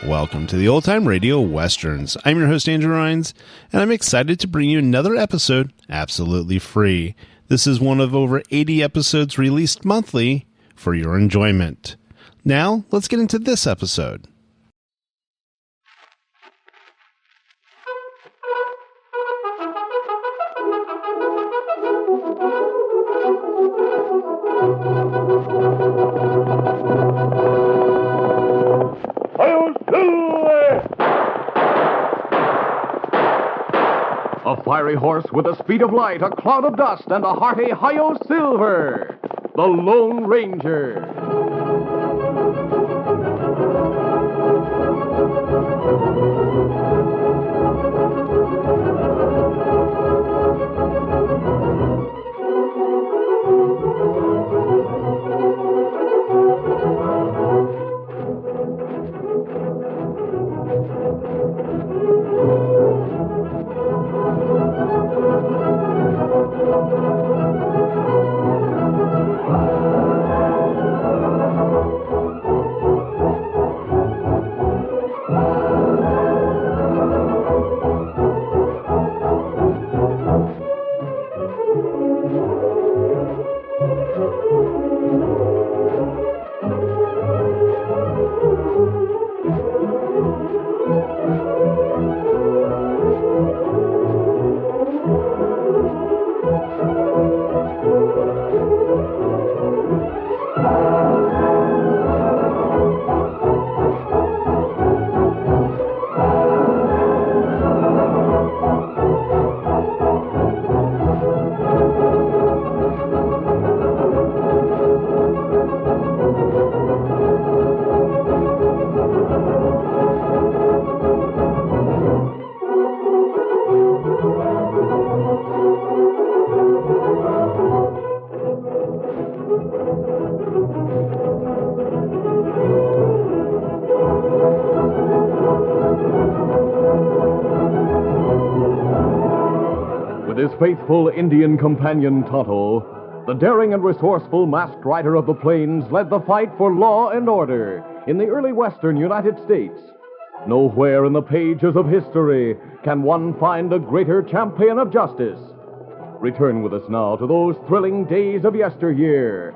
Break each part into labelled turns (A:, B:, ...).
A: Welcome to the Old Time Radio Westerns. I'm your host, Andrew Rhines, and I'm excited to bring you another episode absolutely free. This is one of over 80 episodes released monthly for your enjoyment. Now, let's get into this episode.
B: A fiery horse with the speed of light, a cloud of dust, and a hearty Hi-Yo Silver, the Lone Ranger. His faithful Indian companion, Tonto, the daring and resourceful masked rider of the plains, led the fight for law and order in the early western United States. Nowhere in the pages of history can one find a greater champion of justice. Return with us now to those thrilling days of yesteryear.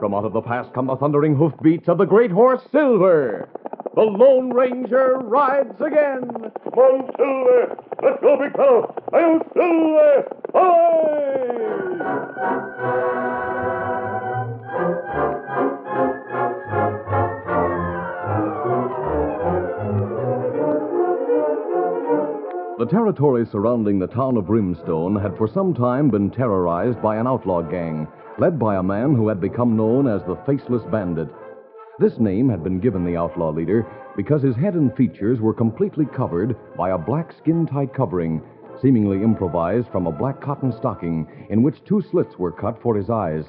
B: From out of the past come the thundering hoofbeats of the great horse Silver. The Lone Ranger rides again. Come on, Silver! Let's go, big fellow! Hi-yo, Silver! The territory surrounding the town of Brimstone had for some time been terrorized by an outlaw gang, led by a man who had become known as the Faceless Bandit. This name had been given the outlaw leader because his head and features were completely covered by a black skin-tight covering, seemingly improvised from a black cotton stocking in which two slits were cut for his eyes.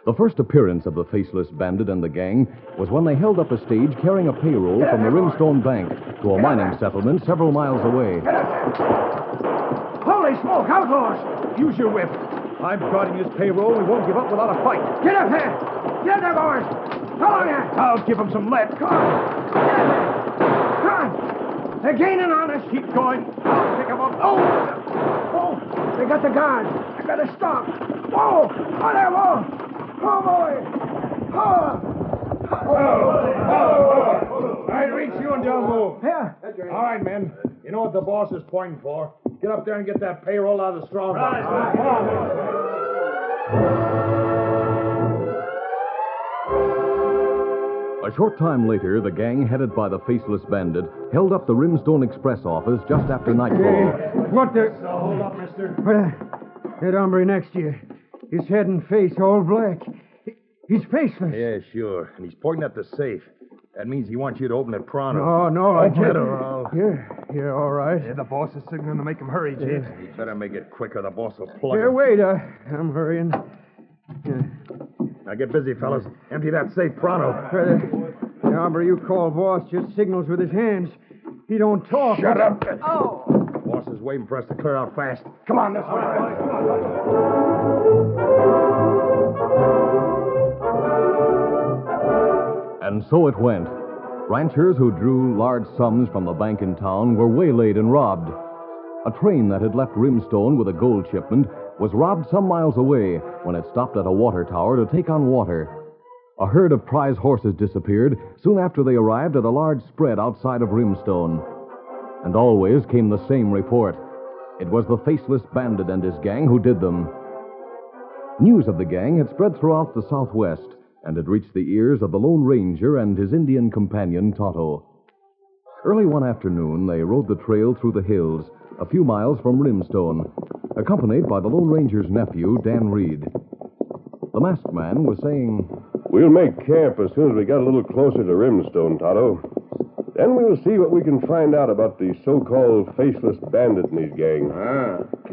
B: The first appearance of the Faceless Bandit and the gang was when they held up a stage carrying a payroll from the Rimstone Bank to a mining settlement several miles away.
C: Holy smoke, outlaws! Use your whip. I'm guarding this payroll. We won't give up without a fight. Get up here! Get there, boys! Come on here! I'll give them some lead. Come on! Get up here! Come on! They're gaining on us. Keep going. I'll pick them up. Oh! They got the guard. I gotta stop. Whoa! Oh, there, whoa! Oh, boy! Oh!
D: I'd reach you and don't move.
C: Yeah.
D: All right, men. You know what the boss is pointing for. Get up there and get that payroll out of the strong box.
C: Right.
D: Come on.
B: A short time later, the gang, headed by the Faceless Bandit, held up the Rimstone Express office just after nightfall.
C: What the...
D: So hold up, mister.
C: Well, that hombre next to you, his head and face all black. He's faceless.
D: Yeah, sure. And he's pointing at the safe. That means he wants you to open it pronto.
C: No, I
D: Open it
C: can't.
D: or I'll...
C: Yeah, all right.
E: Yeah, the boss is signaling to make him hurry, Chief.
D: He better make it quicker. The boss will plug
C: Here,
D: him.
C: wait, I'm hurrying.
D: Now get busy, fellas. Empty that safe pronto.
C: The hombre you call boss just signals with his hands. He don't talk.
D: Shut up.
F: Oh.
D: Boss is waiting for us to clear out fast. Come on, this way.
B: And so it went. Ranchers who drew large sums from the bank in town were waylaid and robbed. A train that had left Rimstone with a gold shipment was robbed some miles away when it stopped at a water tower to take on water. A herd of prize horses disappeared soon after they arrived at a large spread outside of Rimstone. And always came the same report. It was the Faceless Bandit and his gang who did them. News of the gang had spread throughout the Southwest and had reached the ears of the Lone Ranger and his Indian companion, Tonto. Early one afternoon, they rode the trail through the hills, a few miles from Rimstone, accompanied by the Lone Ranger's nephew, Dan Reed. The masked man was saying,
G: "We'll make camp as soon as we get a little closer to Rimstone, Tonto. Then we'll see what we can find out about the so-called Faceless Bandit and his gang."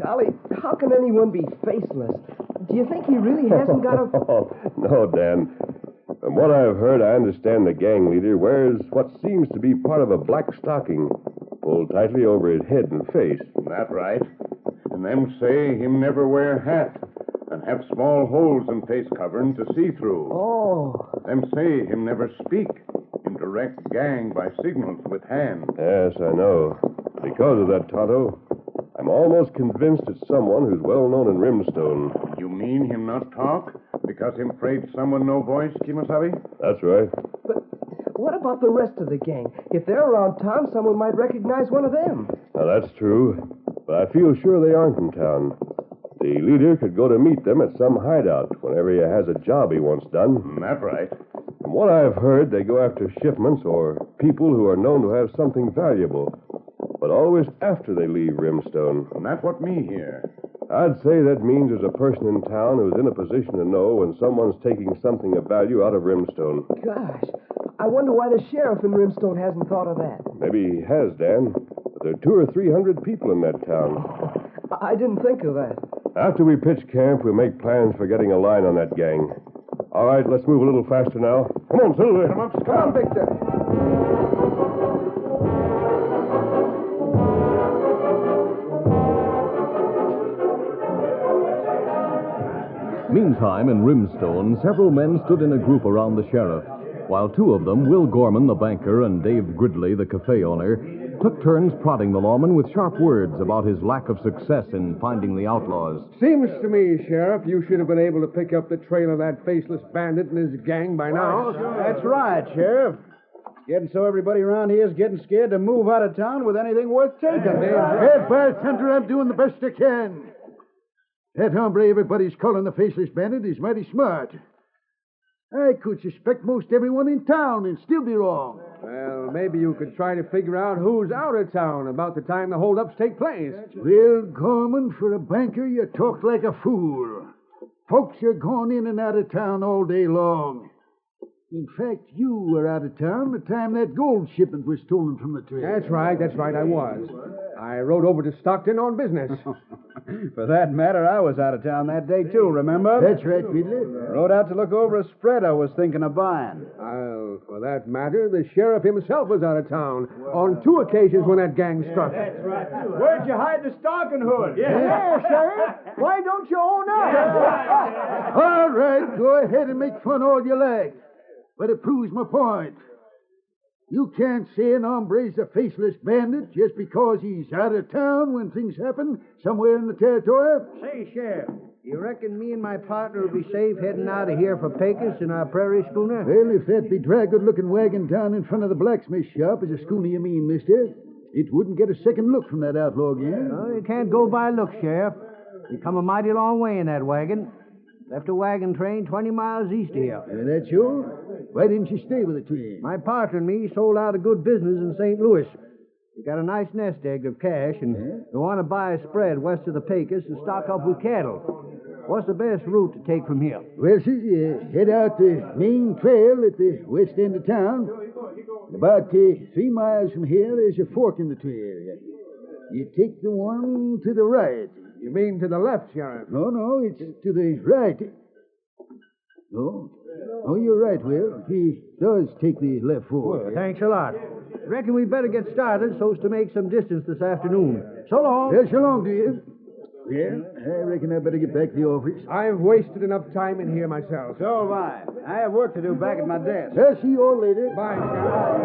F: Golly, how can anyone be faceless? Do you think he really hasn't got a...
G: Oh, no, Dan. From what I've heard, I understand the gang leader wears what seems to be part of a black stocking pulled tightly over his head and face.
D: That right. And them say him never wear hat and have small holes in face covering to see through.
F: Oh.
D: Them say him never speak. Him direct gang by signals with hand.
G: Yes, I know. Because of that, Tonto, I'm almost convinced it's someone who's well known in Rimstone.
D: You mean him not talk? Because him afraid someone no voice, Kimasabi?
G: That's right.
F: But what about the rest of the gang? If they're around town, someone might recognize one of them.
G: Now, that's true. But I feel sure they aren't in town. The leader could go to meet them at some hideout whenever he has a job he wants done.
D: That right.
G: From what I've heard, they go after shipments or people who are known to have something valuable, but always after they leave Rimstone.
D: And that's what me hear.
G: I'd say that means there's a person in town who's in a position to know when someone's taking something of value out of Rimstone.
F: Gosh, I wonder why the sheriff in Rimstone hasn't thought of that.
G: Maybe he has, Dan. But there are 200 or 300 people in that town.
F: I didn't think of that.
G: After we pitch camp, we'll make plans for getting a line on that gang. All right, let's move a little faster now. Come on, Silver.
D: Come up,
F: Come on, Victor.
B: Meantime, in Rimstone, several men stood in a group around the sheriff, while two of them, Will Gorman, the banker, and Dave Gridley, the cafe owner, took turns prodding the lawman with sharp words about his lack of success in finding the outlaws.
E: Seems to me, Sheriff, you should have been able to pick up the trail of that Faceless Bandit and his gang by now.
C: That's right, Sheriff. Getting so everybody around here is getting scared to move out of town with anything worth taking.
H: Hey, bartender, I'm doing the best I can. That hombre everybody's calling the Faceless Bandit is mighty smart. I could suspect most everyone in town and still be wrong.
E: Well, maybe you could try to figure out who's out of town about the time the holdups take place.
H: Well, Gorman, for a banker, you talk like a fool. Folks are going in and out of town all day long. In fact, you were out of town the time that gold shipment was stolen from the train.
E: That's right, I was. I rode over to Stockton on business.
C: For that matter, I was out of town that day, too, remember?
H: That's right, Fiddler.
C: Rode out to look over a spread I was thinking of buying.
E: For that matter, the sheriff himself was out of town on 2 occasions when that gang struck.
C: That's right. Where'd you hide the stocking hood?
H: Yeah, Sheriff. Why don't you own up? All right, go ahead and make fun all you like. But it proves my point. You can't say an hombre's a Faceless Bandit just because he's out of town when things happen somewhere in the territory.
I: Say, Sheriff, you reckon me and my partner will be safe heading out of here for Pecos in our prairie schooner?
H: Well, if that bedraggled-looking wagon down in front of the blacksmith shop is a schooner you mean, mister, it wouldn't get a second look from that outlaw gang.
I: Oh, you can't go by looks, Sheriff. You come a mighty long way in that wagon. Left a wagon train 20 miles east of here.
H: That's you? Why didn't you stay with the train?
I: My partner and me sold out a good business in St. Louis. We got a nice nest egg of cash, and we want to buy a spread west of the Pecos and stock up with cattle. What's the best route to take from here?
H: Well, see, head out the main trail at the west end of town. About 3 miles from here, there's a fork in the trail. You take the one to the right.
E: You mean to the left, Sheriff?
H: No, it's to the right. No, you're right, Will. He does take the left fork.
I: Well, thanks a lot. Reckon we better get started so's to make some distance this afternoon. So long.
H: Yes, so long to you. Well, I reckon I better get back to the office.
E: I've wasted enough time in here myself.
I: So have I. I have work to do back at my desk.
H: I'll see you all later.
E: Bye, Scott.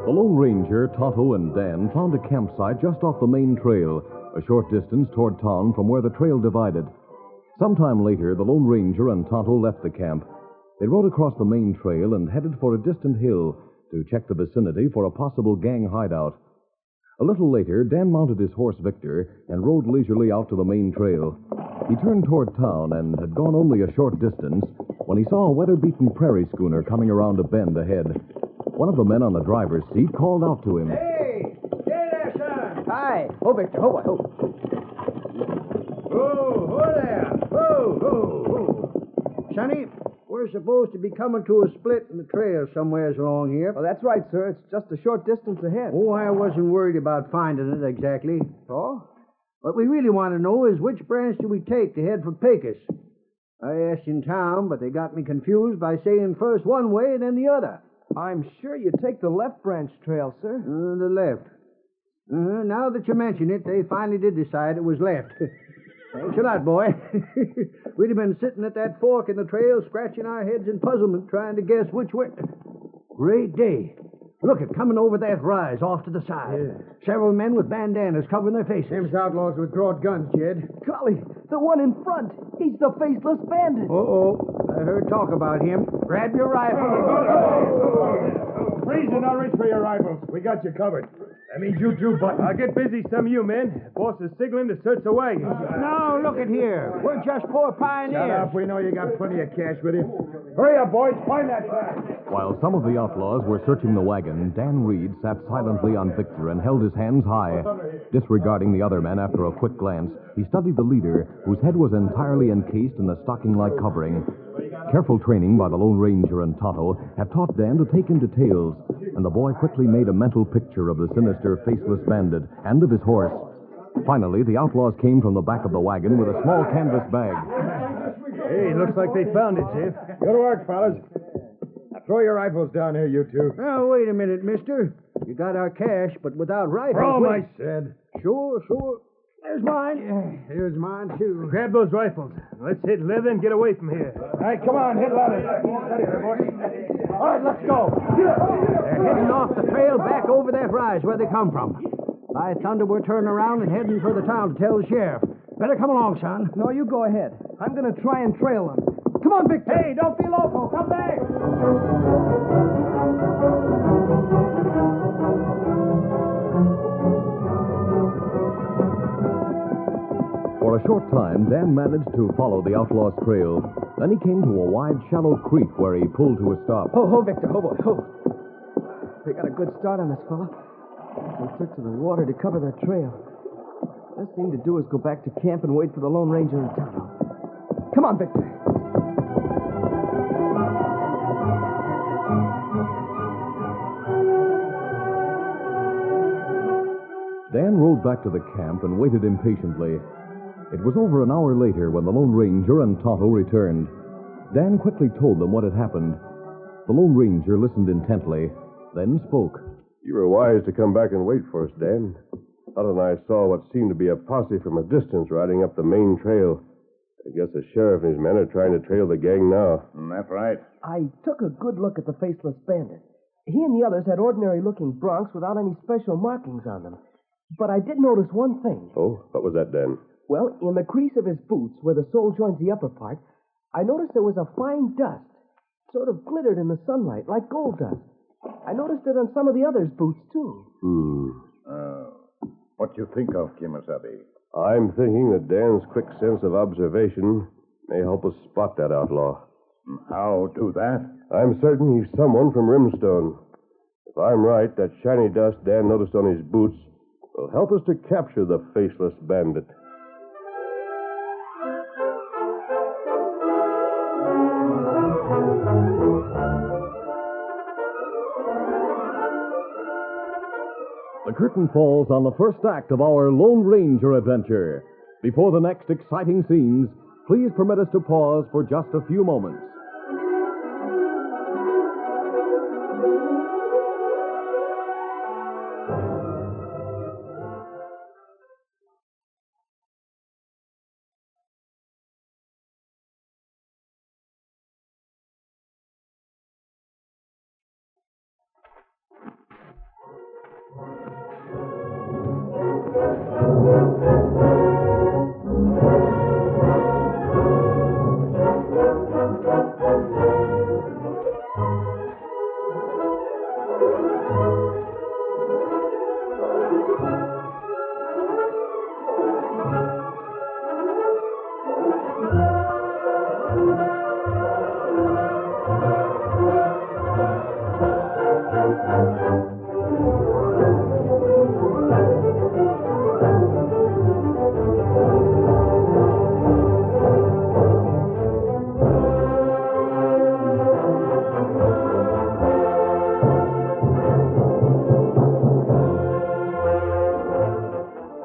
B: The Lone Ranger, Tonto, and Dan found a campsite just off the main trail, a short distance toward town from where the trail divided. Sometime later, the Lone Ranger and Tonto left the camp. They rode across the main trail and headed for a distant hill to check the vicinity for a possible gang hideout. A little later, Dan mounted his horse Victor and rode leisurely out to the main trail. He turned toward town and had gone only a short distance when he saw a weather-beaten prairie schooner coming around a bend ahead. One of the men on the driver's seat called out to him.
I: Hey! Hey there, son! Hi! Oh, Victor, oh, boy, oh. Oh there! Oh. Sonny, we're supposed to be coming to a split in the trail somewheres along here.
F: Well, that's right, sir. It's just a short distance ahead.
I: Oh, I wasn't worried about finding it exactly.
F: Oh?
I: What we really want to know is which branch do we take to head for Pecos? I asked in town, but they got me confused by saying first one way and then the other.
F: I'm sure you take the left branch trail, sir.
I: The left. Now that you mention it, they finally did decide it was left. Thanks a lot, boy. We'd have been sitting at that fork in the trail, scratching our heads in puzzlement, trying to guess which way. Great day. Look at coming over that rise off to the side.
E: Yeah.
I: Several men with bandanas covering their faces.
E: Them's outlaws with drawed guns, Jed.
F: Golly, the one in front. He's the Faceless Bandit.
I: I heard talk about him. Grab your rifle.
C: Freeze and I'll reach for your rifles. We got you covered. That means you two buttons.
E: I'll get busy, some of you men. Boss is signaling to search the wagon.
I: Now, look at here. We're just poor pioneers.
C: Shut up. We know you got plenty of cash with you. Hurry up, boys. Find that track.
B: While some of the outlaws were searching the wagon, Dan Reed sat silently on Victor and held his hands high. Disregarding the other men after a quick glance, he studied the leader, whose head was entirely encased in a stocking-like covering. Careful training by the Lone Ranger and Tonto had taught Dan to take in details, and the boy quickly made a mental picture of the sinister Faceless Bandit and of his horse. Finally, the outlaws came from the back of the wagon with a small canvas bag.
E: Hey, looks like they found it, Jeff.
C: Good work, fellas. Now throw your rifles down here, you two.
I: Now, wait a minute, mister. You got our cash, but without rifles.
C: Throw 'em, I said.
I: Sure. There's mine.
E: Here's mine, too. Grab those rifles. Let's hit leather and get away from here.
C: All right, come on, hit leather. Steady there, boy. All right, let's go.
I: They're heading off the trail back over that rise where they come from. By thunder, we're turning around and heading for the town to tell the sheriff. Better come along, son.
F: No, you go ahead. I'm going to try and trail them. Come on, Victor.
I: Hey, don't be loco. Come back.
B: For a short time, Dan managed to follow the outlaws' trail. Then he came to a wide, shallow creek where he pulled to a stop.
F: Oh, Victor. Oh, boy. Oh. They got a good start on this fella. They took to the water to cover their trail. Best thing to do is go back to camp and wait for the Lone Ranger and Tonto. Come on, Victor.
B: Dan rode back to the camp and waited impatiently. It was over an hour later when the Lone Ranger and Tonto returned. Dan quickly told them what had happened. The Lone Ranger listened intently, then spoke.
G: You were wise to come back and wait for us, Dan. Tonto and I saw what seemed to be a posse from a distance riding up the main trail. I guess the sheriff and his men are trying to trail the gang now.
D: That's right.
F: I took a good look at the Faceless Bandit. He and the others had ordinary-looking broncs without any special markings on them. But I did notice one thing.
G: Oh, what was that, Dan?
F: Well, in the crease of his boots, where the sole joins the upper part, I noticed there was a fine dust. Sort of glittered in the sunlight, like gold dust. I noticed it on some of the others' boots, too.
D: What you think of, Kimasabi?
G: I'm thinking that Dan's quick sense of observation may help us spot that outlaw.
D: How do that?
G: I'm certain he's someone from Rimstone. If I'm right, that shiny dust Dan noticed on his boots will help us to capture the Faceless Bandit.
B: The curtain falls on the first act of our Lone Ranger adventure. Before the next exciting scenes, please permit us to pause for just a few moments.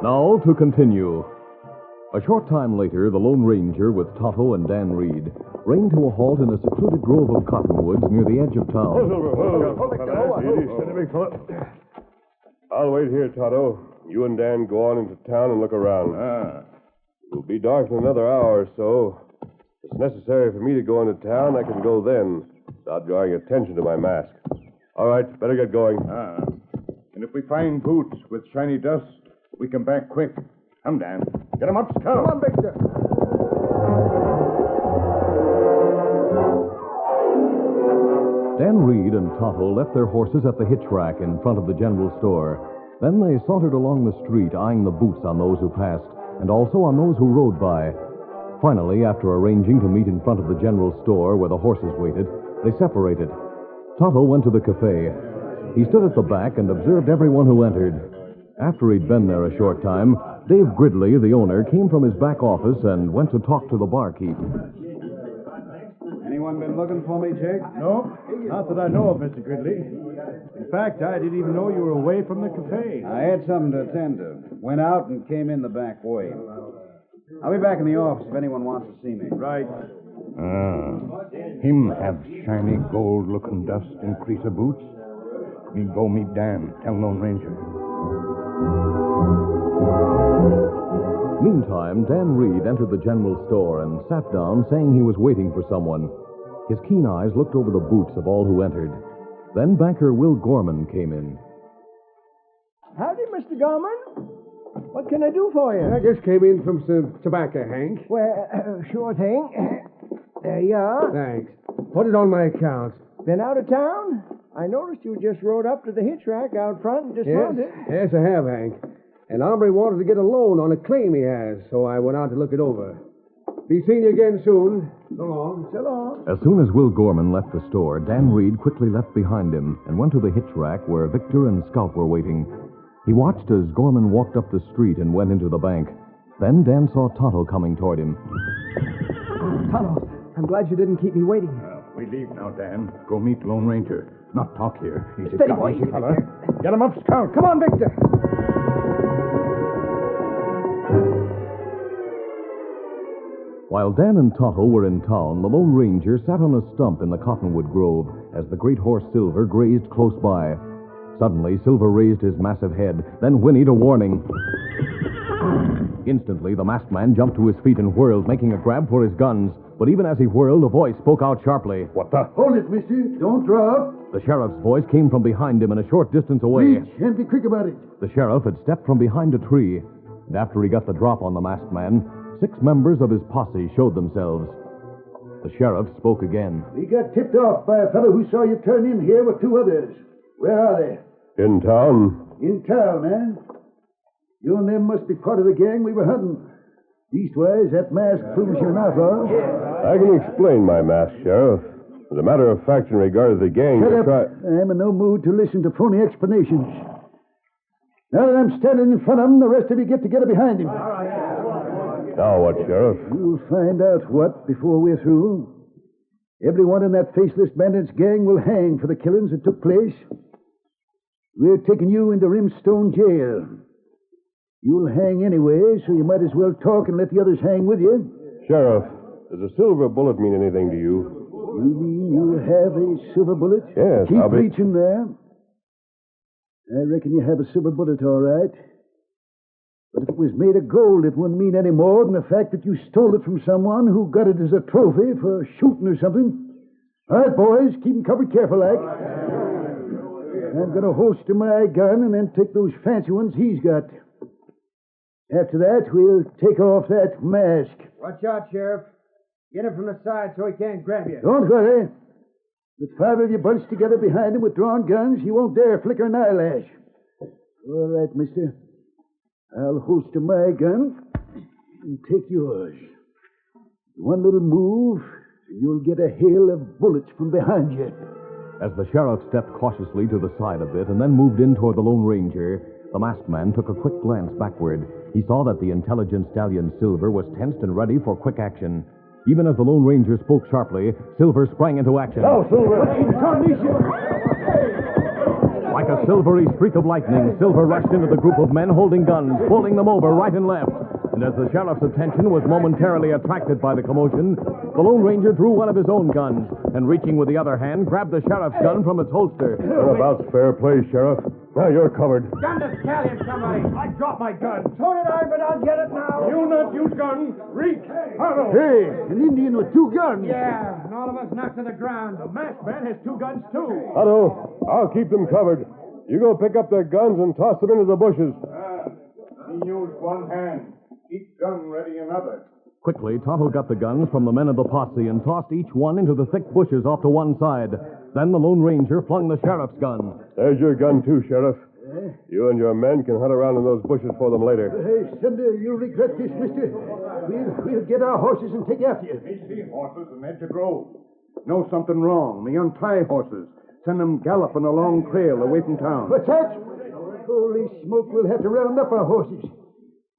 B: Now to continue. A short time later, the Lone Ranger with Tonto and Dan Reed reined to a halt in a secluded grove of cottonwoods near the edge of town.
G: I'll wait here, Tonto. You and Dan go on into town and look around. It'll be dark in another hour or so. If it's necessary for me to go into town, I can go then, without drawing attention to my mask. All right, better get going.
D: And if we find boots with shiny dust, we come back quick. Come, Dan. Get 'em up, Scout.
E: Come on, Victor.
B: Dan Reed and Tonto left their horses at the hitch rack in front of the general store. Then they sauntered along the street, eyeing the boots on those who passed, and also on those who rode by. Finally, after arranging to meet in front of the general store where the horses waited, they separated. Tonto went to the cafe. He stood at the back and observed everyone who entered. After he'd been there a short time, Dave Gridley, the owner, came from his back office and went to talk to the barkeep.
I: Anyone been looking for me, Jake?
C: No, not that I know of, Mr. Gridley. In fact, I didn't even know you were away from the cafe.
I: I had something to attend to. Went out and came in the back way. I'll be back in the office if anyone wants to see me.
C: Right.
D: Him have shiny gold-looking dust in creaser boots. Me go meet Dan, tell Lone Ranger.
B: Meantime, Dan Reed entered the general store and sat down, saying he was waiting for someone. His keen eyes looked over the boots of all who entered. Then banker Will Gorman came in.
F: Howdy, Mr. Gorman. What can I do for you?
E: I just came in from some tobacco, Hank.
F: Well, sure thing. There you are.
E: Thanks. Put it on my account.
F: Been out of town? I noticed you just rode up to the hitch rack out front and dismounted.
E: Yes, I have, Hank. An hombre wanted to get a loan on a claim he has, so I went out to look it over. Be seeing you again soon. So long.
F: So long.
B: As soon as Will Gorman left the store, Dan Reed quickly left behind him and went to the hitch rack where Victor and Scout were waiting. He watched as Gorman walked up the street and went into the bank. Then Dan saw Tonto coming toward him.
F: Tonto, I'm glad you didn't keep me waiting.
D: We leave now, Dan. Go meet Lone Ranger. Not talk here. He's
F: Steady,
D: a
F: boy.
D: easy fella. Get him up, Scout.
E: Come on, Victor.
B: While Dan and Tonto were in town, the Lone Ranger sat on a stump in the cottonwood grove as the great horse Silver grazed close by. Suddenly, Silver raised his massive head, then whinnied a warning. Instantly, the masked man jumped to his feet and whirled, making a grab for his guns. But even as he whirled, a voice spoke out sharply.
D: What the?
H: Hold it, mister. Don't drop.
B: The sheriff's voice came from behind him and a short distance away.
H: Reach and be quick about it.
B: The sheriff had stepped from behind a tree, and after he got the drop on the masked man, 6 members of his posse showed themselves. The sheriff spoke again.
H: We got tipped off by a fellow who saw you turn in here with 2 others. Where are they?
G: In town?
H: In town, eh? You and them must be part of the gang we were hunting. Leastwise, that mask proves you're not, huh?
G: I can explain my mask, Sheriff. As a matter of fact, in regard to the gang,
H: Shut
G: they
H: up. I'm in no mood to listen to phony explanations. Now that I'm standing in front of him, the rest of you get together behind him.
G: Now what, Sheriff?
H: You'll find out what before we're through. Everyone in that Faceless Bandit's gang will hang for the killings that took place. We're taking you into Rimstone Jail. You'll hang anyway, so you might as well talk and let the others hang with you.
G: Sheriff, does a silver bullet mean anything to you?
H: You mean you have a silver bullet?
G: Yes,
H: Keep
G: I'll be...
H: reaching there. I reckon you have a silver bullet, all right. But if it was made of gold, it wouldn't mean any more than the fact that you stole it from someone who got it as a trophy for shooting or something. All right, boys, keep them covered careful, like. I'm going to holster my gun and then take those fancy ones he's got. After that, we'll take off that mask.
E: Watch out, Sheriff. Get him from the side so he can't grab you.
H: Don't worry. With 5 of you bunched together behind him with drawn guns, he won't dare flicker an eyelash. All right, mister. I'll holster my gun and take yours. One little move, and you'll get a hail of bullets from behind you.
B: As the sheriff stepped cautiously to the side a bit and then moved in toward the Lone Ranger, the masked man took a quick glance backward. He saw that the intelligent stallion Silver was tensed and ready for quick action. Even as the Lone Ranger spoke sharply, Silver sprang into action.
H: Now, Silver!
B: Like a silvery streak of lightning, Silver rushed into the group of men holding guns, bowling them over right and left. And as the sheriff's attention was momentarily attracted by the commotion, the Lone Ranger drew one of his own guns and, reaching with the other hand, grabbed the sheriff's gun from its holster.
G: Runabout's fair play, Sheriff. Now you're covered.
C: Gun to stallion, somebody. I dropped my gun.
E: So did I, but I'll get it now.
C: You not use gun. Reek. Tonto.
H: Hey, an Indian with 2 guns.
E: Yeah, and all of us knocked to the ground.
C: The masked man has 2 guns, too.
G: Otto, I'll keep them covered. You go pick up their guns and toss them into the bushes.
D: He used one hand. Each gun ready another.
B: Quickly, Tonto got the guns from the men of the posse and tossed each one into the thick bushes off to one side. Then the Lone Ranger flung the sheriff's gun.
G: There's your gun, too, Sheriff. You and your men can hunt around in those bushes for them later.
H: Hey, Thunder, you'll regret this, mister. We'll get our horses and take after you.
D: Me see horses and head to Grove. Know something wrong. Me untie horses. Send them galloping a long trail away from town.
H: What's that? Holy smoke, we'll have to round up our horses.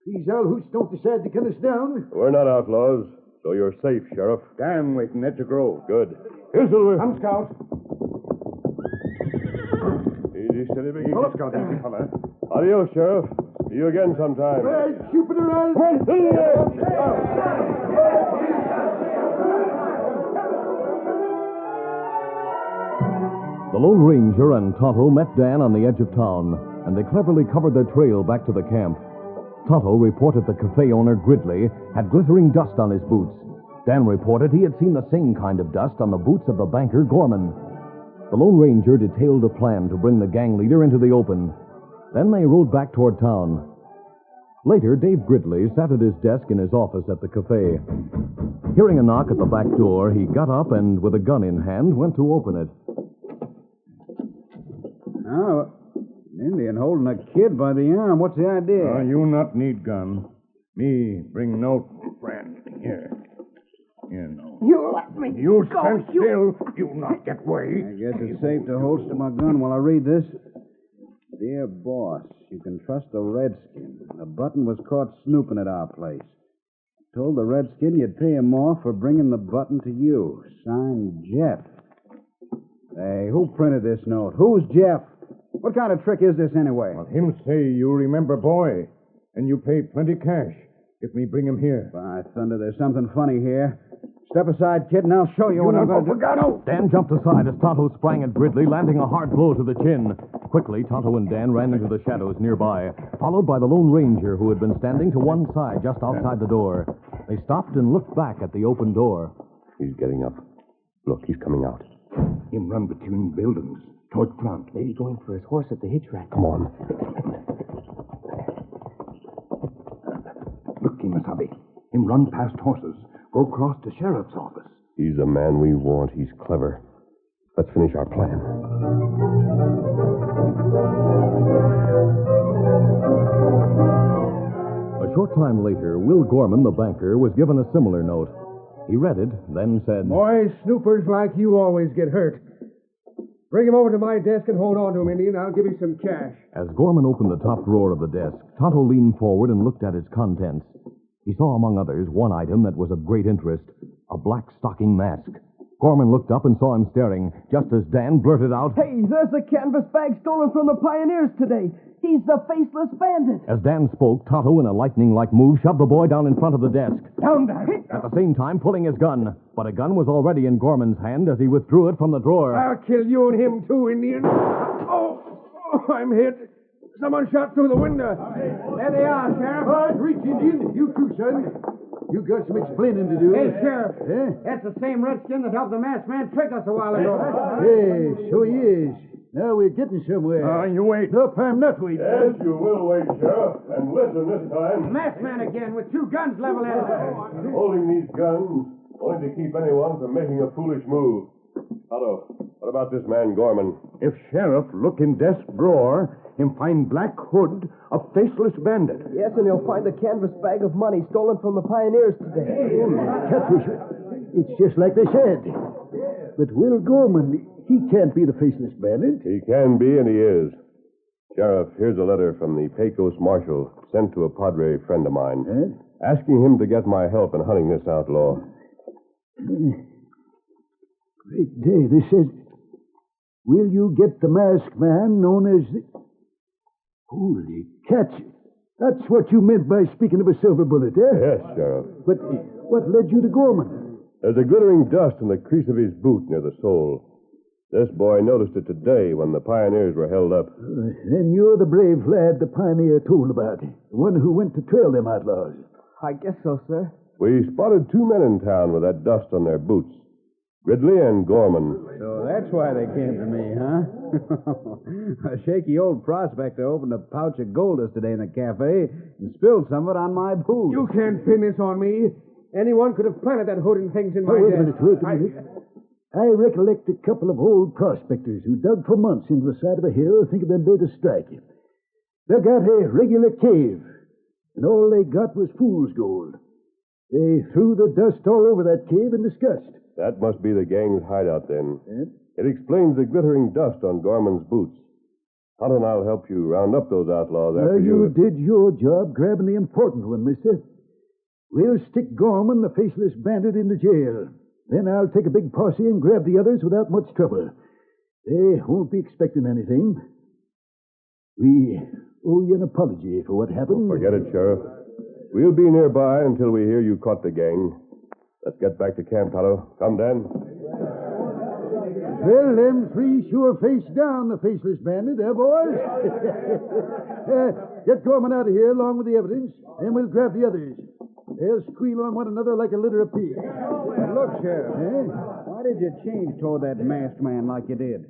H: These Alhoots don't decide to gun us down.
G: We're not outlaws, so you're safe, Sheriff.
D: Dan waiting at the Grove.
G: Good. Here, Silver.
C: I'm Scout.
G: Easy, steady, big.
D: Hello, Scout. Easy, fella.
G: Adios, Sheriff. See you again sometime.
H: Right, Jupiter, I'll...
B: The Lone Ranger and Tonto met Dan on the edge of town, and they cleverly covered their trail back to the camp. Tonto reported the cafe owner, Gridley, had glittering dust on his boots. Dan reported he had seen the same kind of dust on the boots of the banker, Gorman. The Lone Ranger detailed a plan to bring the gang leader into the open. Then they rode back toward town. Later, Dave Gridley sat at his desk in his office at the cafe. Hearing a knock at the back door, he got up and, with a gun in hand, went to open it.
I: Oh, Indian holding a kid by the arm. What's the idea?
D: You not need gun. Me bring note, friend. Here. Here, no.
E: You let me
D: You
E: go.
D: stand still. You not get way.
I: I guess it's safe to holster my gun while I read this. Dear boss, you can trust the Redskin. The button was caught snooping at our place. Told the Redskin you'd pay him more for bringing the button to you. Signed, Jeff. Hey, who printed this note? Who's Jeff? What kind of trick is this anyway?
D: Well, him say you remember boy, and you pay plenty cash if me bring him here.
I: By thunder, there's something funny here. Step aside, kid, and I'll show you what I'm going to do.
B: Dan jumped aside as Tonto sprang at Gridley, landing a hard blow to the chin. Quickly, Tonto and Dan ran into the shadows nearby, followed by the Lone Ranger, who had been standing to one side just outside the door. They stopped and looked back at the open door.
G: He's getting up. Look, he's coming out.
D: Him run between buildings, toward front.
F: Maybe going for his horse at the hitch rack.
G: Come on.
D: Look, Kimasabi. Him run past horses, go across to sheriff's office.
G: He's the man we want. He's clever. Let's finish our plan.
B: A short time later, Will Gorman, the banker, was given a similar note. He read it, then said,
E: Boys, snoopers like you always get hurt. Bring him over to my desk and hold on to him, Indian. I'll give you some cash.
B: As Gorman opened the top drawer of the desk, Tonto leaned forward and looked at its contents. He saw, among others, one item that was of great interest, a black stocking mask. Gorman looked up and saw him staring, just as Dan blurted out,
F: Hey, there's a canvas bag stolen from the pioneers today. He's the Faceless Bandit.
B: As Dan spoke, Tonto, in a lightning-like move, shoved the boy down in front of the desk,
E: Down there.
B: at the same time pulling his gun. But a gun was already in Gorman's hand as he withdrew it from the drawer.
E: I'll kill you and him too, Indian. Oh, I'm hit. Someone shot through the window.
H: There they are, Sheriff. All right, reach, Indian. You too, son. You got some explaining to do.
E: Hey, Sheriff.
H: Eh?
E: That's the same Redskin that helped the masked man trick us a while ago.
H: Hey, so he is. Now we're getting somewhere.
C: You wait.
H: Nope, I'm not waiting.
G: Yes, you will wait, Sheriff. And listen this time.
C: Masked man again with 2 guns leveled at him.
G: Holding these guns only to keep anyone from making a foolish move. Otto, what about this man Gorman?
B: If Sheriff look in desk drawer, him find black hood of Faceless Bandit.
F: Yes, and he'll find a canvas bag of money stolen from the pioneers today.
H: Catfish, it's just like they said. But Will Gorman, he can't be the Faceless Bandit.
G: He can be, and he is. Sheriff, here's a letter from the Pecos Marshal sent to a Padre friend of mine, asking him to get my help in hunting this outlaw.
H: Great day. This says, will you get the masked man known as the... Holy cats. That's what you meant by speaking of a silver bullet, eh?
G: Yes, Sheriff.
H: But what led you to Gorman?
G: There's a glittering dust in the crease of his boot near the sole. This boy noticed it today when the pioneers were held up.
H: Then you're the brave lad the pioneer told about. The one who went to trail them outlaws.
F: I guess so, sir.
G: We spotted 2 men in town with that dust on their boots. Ridley and Gorman.
I: So that's why they came to me, huh? A shaky old prospector opened a pouch of gold dust today in the cafe and spilled some of it on my boots.
E: You can't pin this on me. Anyone could have planted that hood and things in my
H: Wait a
E: desk.
H: minute. I recollect a couple of old prospectors who dug for months into the side of a hill thinking they'd made a strike. They got a regular cave, and all they got was fool's gold. They threw the dust all over that cave in disgust.
G: That must be the gang's hideout, then.
H: Eh?
G: It explains the glittering dust on Gorman's boots. Hunt and I'll help you round up those outlaws after
H: You did your job grabbing the important one, mister. We'll stick Gorman, the Faceless Bandit, into jail. Then I'll take a big posse and grab the others without much trouble. They won't be expecting anything. We owe you an apology for what happened.
G: Forget it, Sheriff. We'll be nearby until we hear you caught the gang. Let's get back to camp, Otto. Come, Dan.
H: Well, them 3 sure face down the Faceless Bandit, eh, boys? Get Gorman out of here along with the evidence, and we'll grab the others. They'll squeal on one another like a litter of pigs.
I: Look, Sheriff. Why did you change toward that masked man like you did?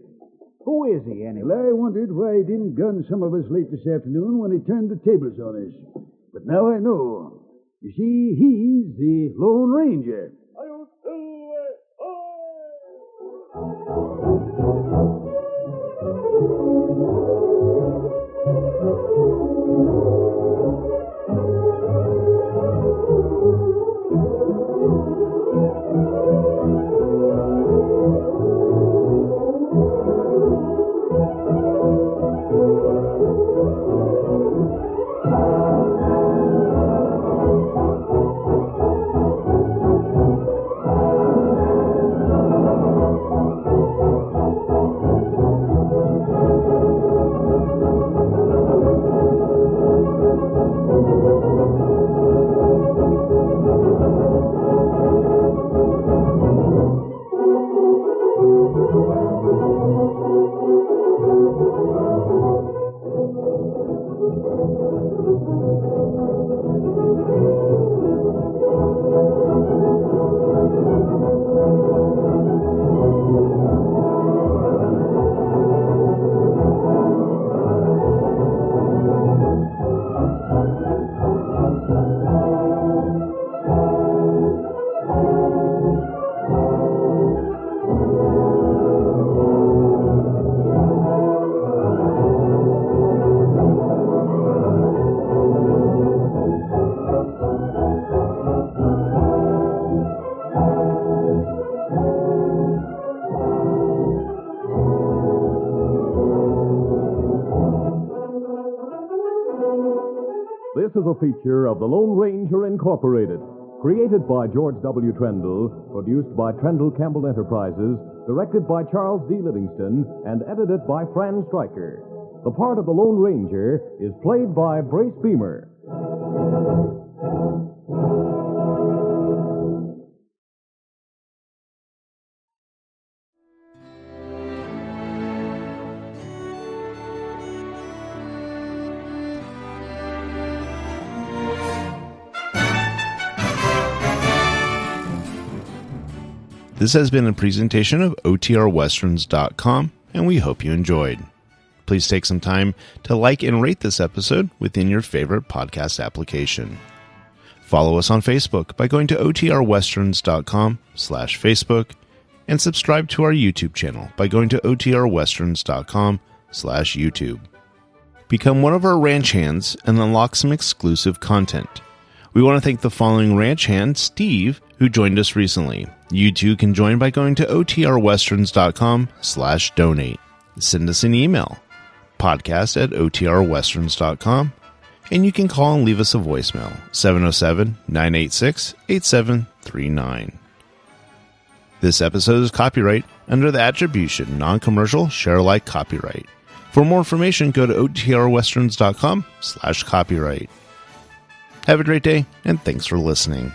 I: Who is he, anyway?
H: Well, I wondered why he didn't gun some of us late this afternoon when he turned the tables on us. But now I know. You see, he's the Lone Ranger.
B: This is a feature of the Lone Ranger Incorporated, created by George W. Trendle, produced by Trendle Campbell Enterprises, directed by Charles D. Livingston, and edited by Fran Stryker. The part of the Lone Ranger is played by Brace Beamer.
A: This has been a presentation of OTRWesterns.com. and we hope you enjoyed. Please take some time to like and rate this episode within your favorite podcast application. Follow us on Facebook by going to otrwesterns.com/Facebook and subscribe to our YouTube channel by going to otrwesterns.com/YouTube. Become one of our ranch hands and unlock some exclusive content. We want to thank the following ranch hand, Steve, who joined us recently. You too can join by going to otrwesterns.com/donate. Send us an email, podcast@otrwesterns.com, and you can call and leave us a voicemail, 707-986-8739. This episode is copyright under the attribution, non-commercial, share-alike copyright. For more information, go to otrwesterns.com/copyright. Have a great day, and thanks for listening.